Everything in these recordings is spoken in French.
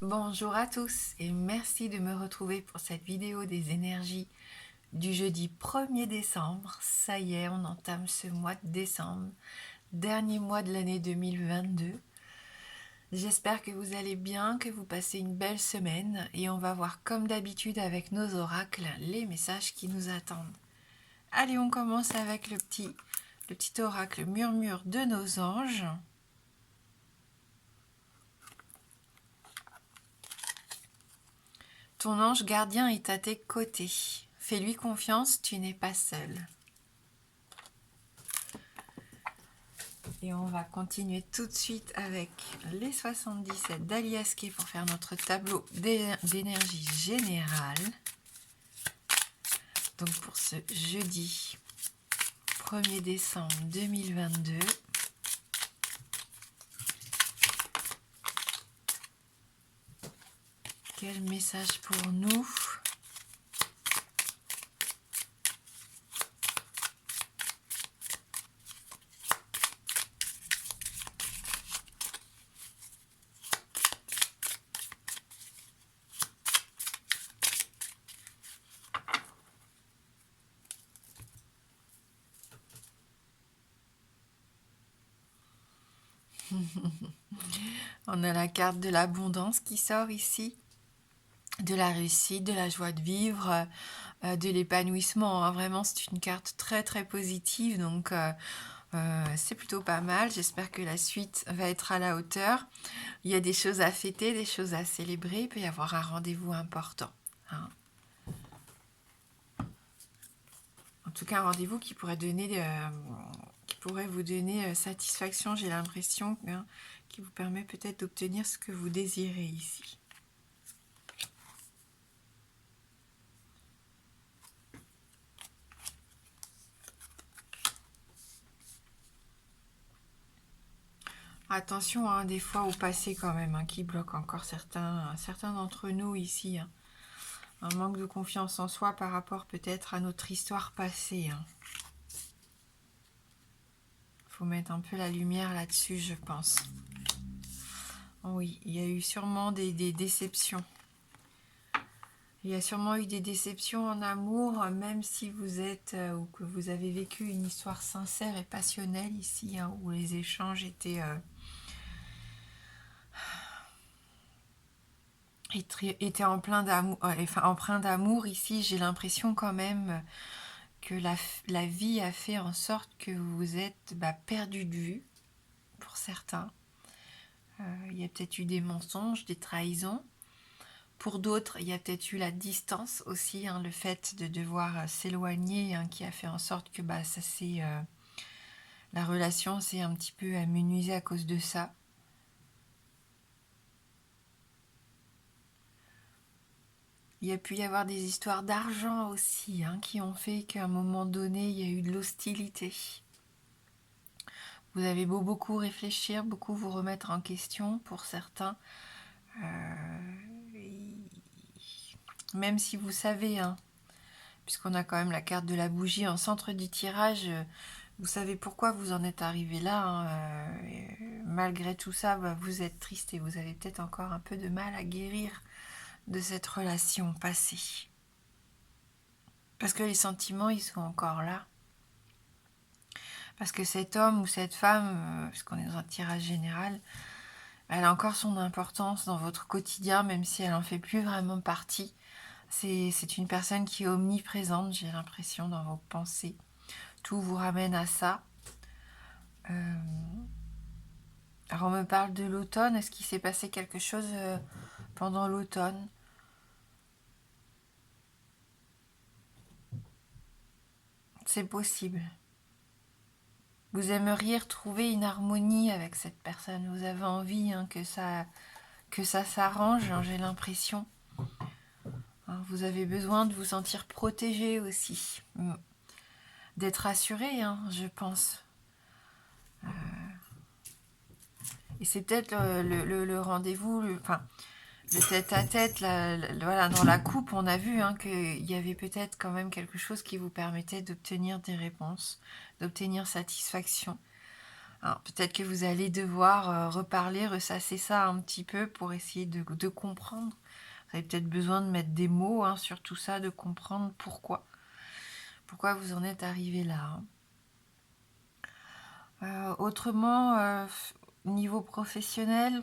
Bonjour à tous et merci de me retrouver pour cette vidéo des énergies du jeudi 1er décembre. Ça y est, on entame ce mois de décembre, dernier mois de l'année 2022. J'espère que vous allez bien, que vous passez une belle semaine et on va voir comme d'habitude avec nos oracles les messages qui nous attendent. Allez, on commence avec le petit oracle murmure de nos anges. Ton ange gardien est à tes côtés. Fais-lui confiance, tu n'es pas seul. Et on va continuer tout de suite avec les 77 d'Aliaské pour faire notre tableau d'énergie générale. Donc pour ce jeudi 1er décembre 2022. Quel message pour nous ? On a la carte de l'abondance qui sort ici, de la réussite, de la joie de vivre, de l'épanouissement. Vraiment, c'est une carte très très positive, donc c'est plutôt pas mal. J'espère que la suite va être à la hauteur. Il y a des choses à fêter, des choses à célébrer. Il peut y avoir un rendez-vous important. Hein. En tout cas, un rendez-vous qui pourrait vous donner satisfaction, j'ai l'impression, hein, qui vous permet peut-être d'obtenir ce que vous désirez ici. Attention, hein, des fois au passé quand même, hein, qui bloque encore certains d'entre nous ici. Hein. Un manque de confiance en soi par rapport peut-être à notre histoire passée. Hein. Faut mettre un peu la lumière là-dessus, je pense. Oui, il y a eu sûrement des déceptions. Il y a sûrement eu des déceptions en amour, même si vous êtes ou que vous avez vécu une histoire sincère et passionnelle ici, hein, où les échanges étaient empreints d'amour. Ici, j'ai l'impression quand même que la vie a fait en sorte que vous vous êtes perdu de vue, pour certains. Il y a peut-être eu des mensonges, des trahisons. Pour d'autres, il y a peut-être eu la distance aussi, hein, le fait de devoir s'éloigner, hein, qui a fait en sorte que la relation s'est un petit peu amenuisée à cause de ça. Il y a pu y avoir des histoires d'argent aussi, hein, qui ont fait qu'à un moment donné, il y a eu de l'hostilité. Vous avez beaucoup réfléchir, beaucoup vous remettre en question pour certains. Même si vous savez, hein, puisqu'on a quand même la carte de la bougie en centre du tirage, vous savez pourquoi vous en êtes arrivé là. Hein, malgré tout ça, vous êtes triste et vous avez peut-être encore un peu de mal à guérir de cette relation passée. Parce que les sentiments, ils sont encore là. Parce que cet homme ou cette femme, puisqu'on est dans un tirage général, elle a encore son importance dans votre quotidien, même si elle n'en fait plus vraiment partie. C'est une personne qui est omniprésente, j'ai l'impression, dans vos pensées. Tout vous ramène à ça. Alors on me parle de l'automne. Est-ce qu'il s'est passé quelque chose pendant l'automne ? C'est possible. Vous aimeriez retrouver une harmonie avec cette personne. Vous avez envie, hein, que ça s'arrange, hein, j'ai l'impression. Hein, vous avez besoin de vous sentir protégé aussi. D'être rassuré, hein, je pense. Et c'est peut-être le rendez-vous, le tête-à-tête, voilà, dans la coupe, on a vu, hein, qu'il y avait peut-être quand même quelque chose qui vous permettait d'obtenir des réponses, d'obtenir satisfaction. Alors, peut-être que vous allez devoir reparler, ressasser ça un petit peu pour essayer de comprendre. Vous avez peut-être besoin de mettre des mots hein, sur tout ça, de comprendre pourquoi. Pourquoi vous en êtes arrivé là. Autrement, niveau professionnel,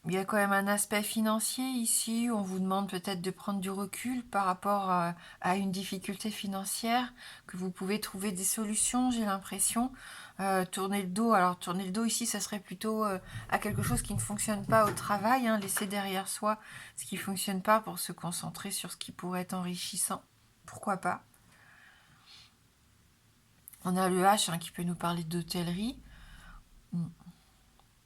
il y a quand même un aspect financier ici. On vous demande peut-être de prendre du recul par rapport à une difficulté financière, que vous pouvez trouver des solutions, j'ai l'impression. Tourner le dos, alors tourner le dos ici, ça serait plutôt à quelque chose qui ne fonctionne pas au travail, hein, laisser derrière soi ce qui ne fonctionne pas pour se concentrer sur ce qui pourrait être enrichissant. Pourquoi pas? On a le H hein, qui peut nous parler d'hôtellerie.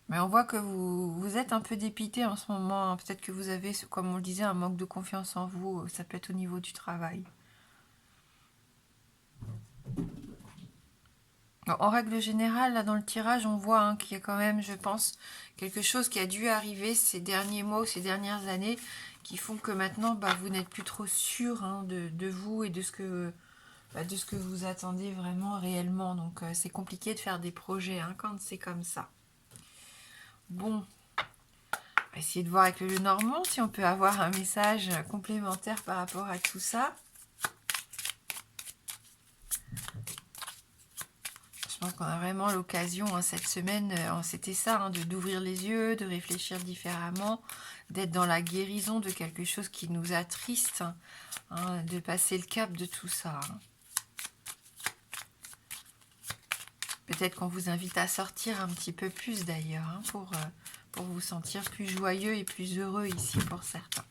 Mais on voit que vous êtes un peu dépité en ce moment. Hein. Peut-être que vous avez, comme on le disait, un manque de confiance en vous. Ça peut être au niveau du travail. En règle générale, là dans le tirage, on voit hein, qu'il y a quand même, je pense, quelque chose qui a dû arriver ces derniers mois, ces dernières années, qui font que maintenant, bah, vous n'êtes plus trop sûr hein, de vous et de ce que vous attendez vraiment réellement. Donc c'est compliqué de faire des projets hein, quand c'est comme ça. Bon, on va essayer de voir avec le Normand si on peut avoir un message complémentaire par rapport à tout ça. Je pense qu'on a vraiment l'occasion hein, cette semaine, c'était ça, hein, d'ouvrir les yeux, de réfléchir différemment, d'être dans la guérison de quelque chose qui nous attriste, hein, de passer le cap de tout ça. Hein. Peut-être qu'on vous invite à sortir un petit peu plus d'ailleurs, hein, pour vous sentir plus joyeux et plus heureux ici pour certains.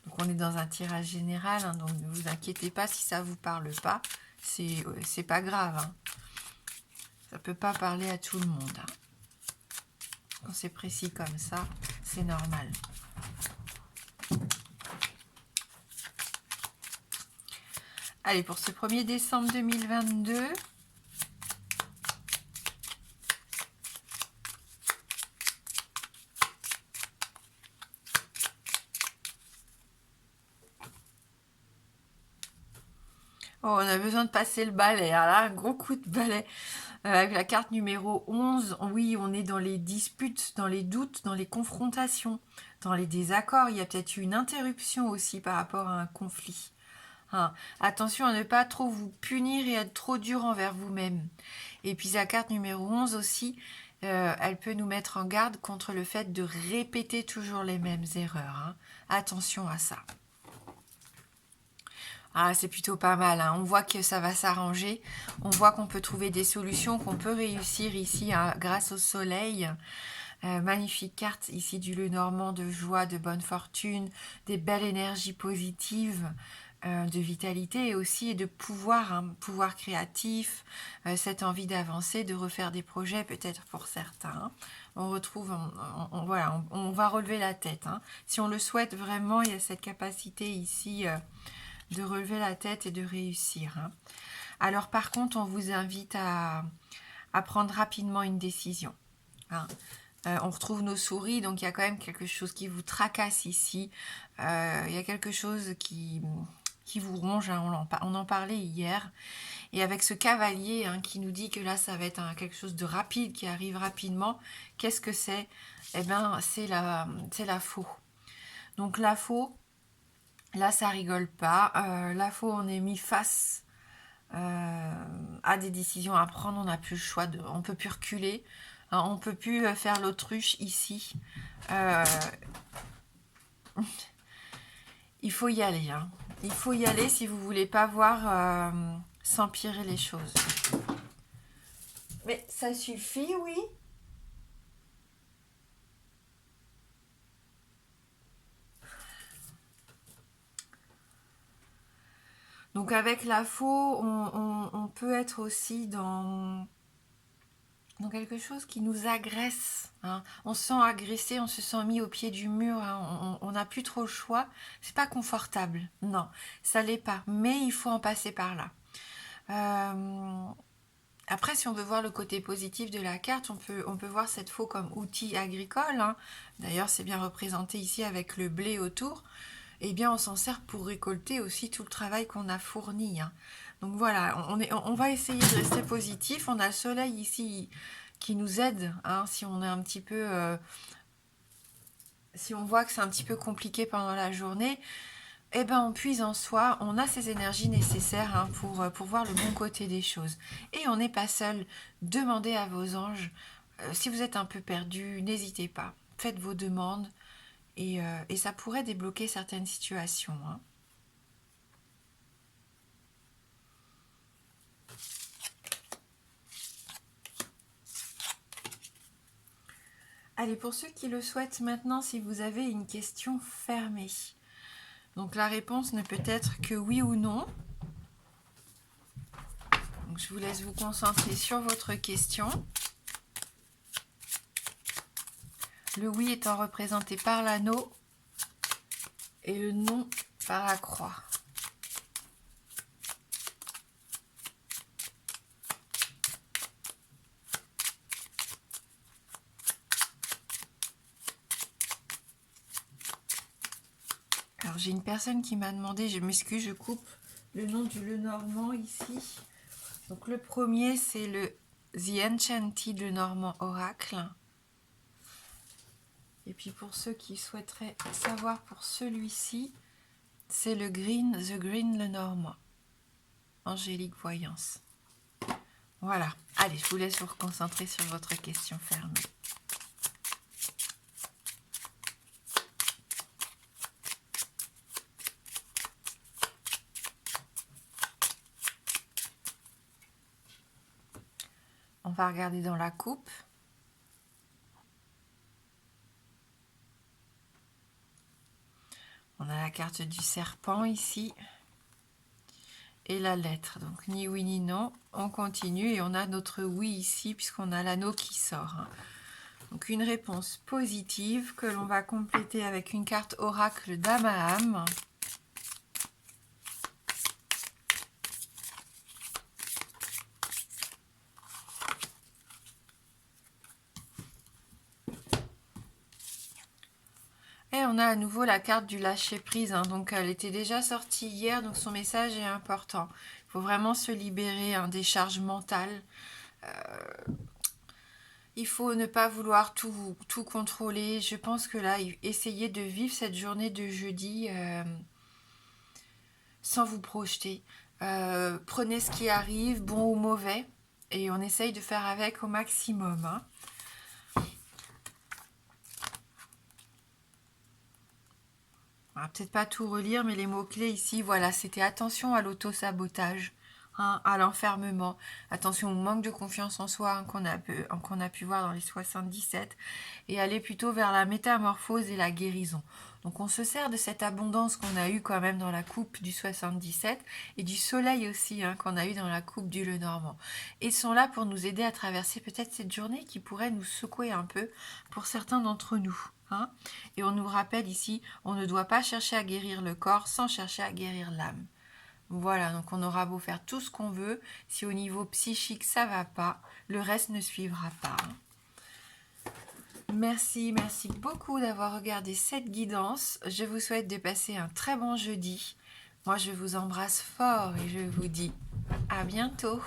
Donc on est dans un tirage général, hein, donc ne vous inquiétez pas si ça ne vous parle pas, c'est pas grave. Hein. Ça ne peut pas parler à tout le monde. Hein. Quand c'est précis comme ça, c'est normal. Allez, pour ce 1er décembre 2022... Oh, on a besoin de passer le balai. Alors là, un gros coup de balai. Avec la carte numéro 11, oui, on est dans les disputes, dans les doutes, dans les confrontations, dans les désaccords. Il y a peut-être eu une interruption aussi par rapport à un conflit. Hein. Attention à ne pas trop vous punir et être trop dur envers vous-même. Et puis la carte numéro 11 aussi, elle peut nous mettre en garde contre le fait de répéter toujours les mêmes erreurs. Hein. Attention à ça. Ah, c'est plutôt pas mal, hein. On voit que ça va s'arranger, on voit qu'on peut trouver des solutions, qu'on peut réussir ici hein, grâce au soleil. Magnifique carte ici du Lenormand de joie, de bonne fortune, des belles énergies positives, de vitalité et aussi de pouvoir, hein, pouvoir créatif, cette envie d'avancer, de refaire des projets peut-être pour certains. Hein. On retrouve, voilà, on va relever la tête. Hein. Si on le souhaite vraiment, il y a cette capacité ici... de relever la tête et de réussir. Hein. Alors par contre, on vous invite à prendre rapidement une décision. Hein. On retrouve nos souris, donc il y a quand même quelque chose qui vous tracasse ici. Il y a quelque chose qui vous ronge, hein. On en parlait hier. Et avec ce cavalier hein, qui nous dit que là, ça va être quelque chose de rapide, qui arrive rapidement. Qu'est-ce que c'est? Eh bien, c'est la faux. Donc la faux, là, ça rigole pas. Là, on est mis face à des décisions à prendre. On n'a plus le choix. On ne peut plus reculer. Hein, on ne peut plus faire l'autruche ici. Il faut y aller. Hein. Il faut y aller si vous ne voulez pas voir s'empirer les choses. Mais ça suffit, oui. Donc avec la faux, on peut être aussi dans quelque chose qui nous agresse. Hein. On se sent agressé, on se sent mis au pied du mur, hein. On n'a plus trop le choix. C'est pas confortable, non, ça l'est pas. Mais il faut en passer par là. Après, si on veut voir le côté positif de la carte, on peut voir cette faux comme outil agricole. Hein. D'ailleurs, c'est bien représenté ici avec le blé autour. Eh bien, on s'en sert pour récolter aussi tout le travail qu'on a fourni. Hein. Donc voilà, on va essayer de rester positif. On a le soleil ici qui nous aide, hein, si on est un petit peu... si on voit que c'est un petit peu compliqué pendant la journée, eh ben on puise en soi, on a ces énergies nécessaires, hein, pour voir le bon côté des choses. Et on n'est pas seul. Demandez à vos anges. Si vous êtes un peu perdu, n'hésitez pas. Faites vos demandes et ça pourrait débloquer certaines situations, hein. Allez, pour ceux qui le souhaitent maintenant, si vous avez une question fermée. Donc la réponse ne peut être que oui ou non. Donc je vous laisse vous concentrer sur votre question. Le oui étant représenté par l'anneau et le non par la croix. Alors j'ai une personne qui m'a demandé, je m'excuse, je coupe le nom du Lenormand ici. Donc le premier c'est le The Enchanted Lenormand Oracle. Et puis pour ceux qui souhaiteraient savoir pour celui-ci, c'est le The Green Lenormand. Angélique Voyance. Voilà. Allez, je vous laisse vous reconcentrer sur votre question fermée. On va regarder dans la coupe. On a la carte du serpent ici. Et la lettre. Donc ni oui ni non. On continue et on a notre oui ici puisqu'on a l'anneau qui sort. Donc une réponse positive que l'on va compléter avec une carte oracle dame à âme. Et on a à nouveau la carte du lâcher prise, hein. Donc elle était déjà sortie hier, donc son message est important. Il faut vraiment se libérer, hein, des charges mentales. Il faut ne pas vouloir tout contrôler. Je pense que là, essayez de vivre cette journée de jeudi sans vous projeter. Prenez ce qui arrive, bon ou mauvais, et on essaye de faire avec au maximum, hein. On va peut-être pas tout relire, mais les mots-clés ici, voilà, c'était attention à l'auto-sabotage, hein, à l'enfermement, attention au manque de confiance en soi, hein, qu'on a pu voir dans les 77, et aller plutôt vers la métamorphose et la guérison. Donc on se sert de cette abondance qu'on a eue quand même dans la coupe du 77, et du soleil aussi, hein, qu'on a eu dans la coupe du Lenormand. Et ils sont là pour nous aider à traverser peut-être cette journée qui pourrait nous secouer un peu pour certains d'entre nous. Hein, et on nous rappelle ici, on ne doit pas chercher à guérir le corps sans chercher à guérir l'âme. Voilà, donc on aura beau faire tout ce qu'on veut, si au niveau psychique ça va pas, le reste ne suivra pas. Merci beaucoup d'avoir regardé cette guidance. Je vous souhaite de passer un très bon jeudi. Moi je vous embrasse fort et je vous dis à bientôt.